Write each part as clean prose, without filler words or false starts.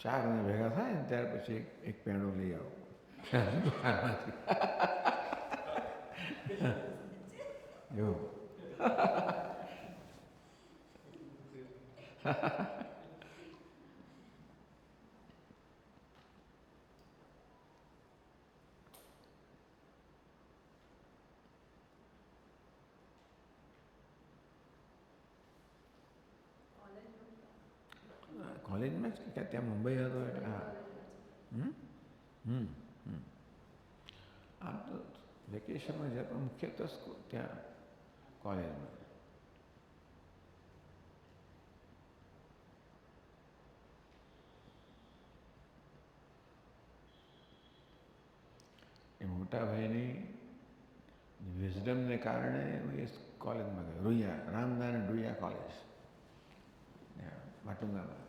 4 ભેગા થાય ને ત્યાર પછી એક પેંડો લઈ આવો એવું કોલેજમાં જ કે ત્યાં મુંબઈ હતો એટલે હા આમ તો વેકેશનમાં જાય પણ મુખ્યત્વે ત્યાં કોલેજમાં એ મોટા ભાઈની વિઝડમને કારણે હું એ કોલેજમાં ગયો રૂયા રામનારાયણ રૂયા કોલેજ માટુંગામાં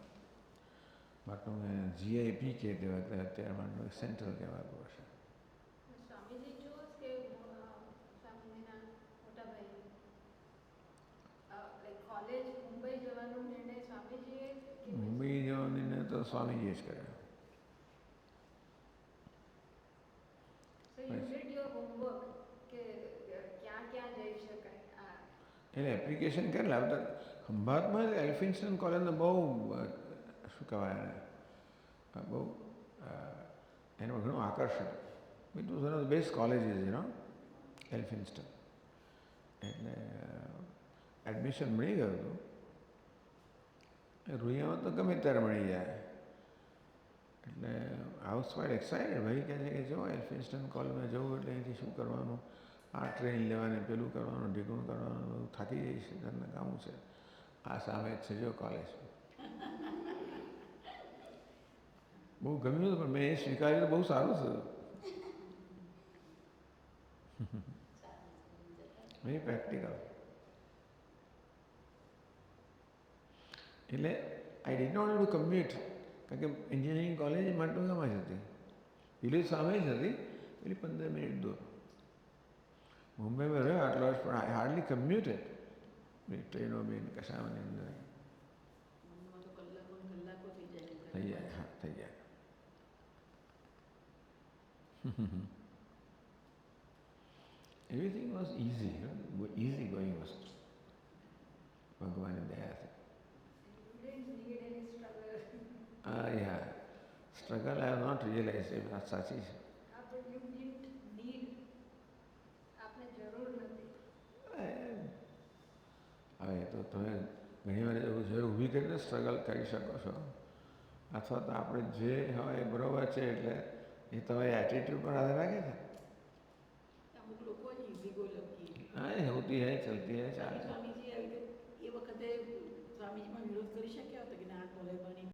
માટુંગા GIP કહેते વખતે અત્યારે માટુંગા સેન્ટ્રલ કહેવાતું હશે મુંબઈ જવાનો નિર્ણય તો સ્વામીજીએ જ કર્યો એટલે એપ્લિકેશન કરી લાવતા ખંભાતમાં એલ્ફિન્સ્ટન કોલેજને બહુ શું કહેવાય બહુ એનું ઘણું આકર્ષણ it was one of the best colleges Elphinstone એટલે એડમિશન મળી ગયું હતું રૂયામાં તો ગમે ત્યારે મળી જાય એટલે આઈ વોઝ ક્વાઇટ એક્સાઇટેડ ભાઈ કહે છે કે જો એલ્ફિન્સ્ટન કોલેજમાં જવું એટલે અહીંથી શું કરવાનું આ ટ્રેન લેવાની પેલું કરવાનું ઢીકણું કરવાનું બધું થાકી જઈશ ઘરના કામું છે આ સામે જ છે જો કોલેજ બહુ ગમ્યું હતું પણ મેં એ સ્વીકાર્યું બહુ સારું થયું વેરી પ્રેક્ટિકલ એટલે I did not to commute કારણ કે એન્જિનિયરિંગ કોલેજ માટુંગામાં જ હતી પેલી સામે જ હતી પેલી 15 મિનિટ દૂર મુંબઈમાં રહ્યો આટલો વર્ષ પણ આઈ હાર્ડલી કમ્યુટેડ ટ્રેનો બેન કશાની અંદર થઈ જાય હા થઈ જાય એવરીથિંગ વોઝ ઇઝી ગોઈંગ વસ્તુ ભગવાનની દયાથી યા struggle I have not realize એ વાત સાચી છે હવે તો તમે ઘણી વાર એવું જરૂર ઊભી કરીને સ્ટ્રગલ કરી શકો છો અથવા તો આપણે જે હોય એ બરાબર છે એટલે એ તમારી એટીટ્यूड पर आधार રાખે છે હા એ હોતી હૈ ચલતી હૈ ચાલે સ્વામીજી એ વખતે સ્વામીજીમાં વિરોધ કરી શક્યા હતો કે ના કોલેજમાં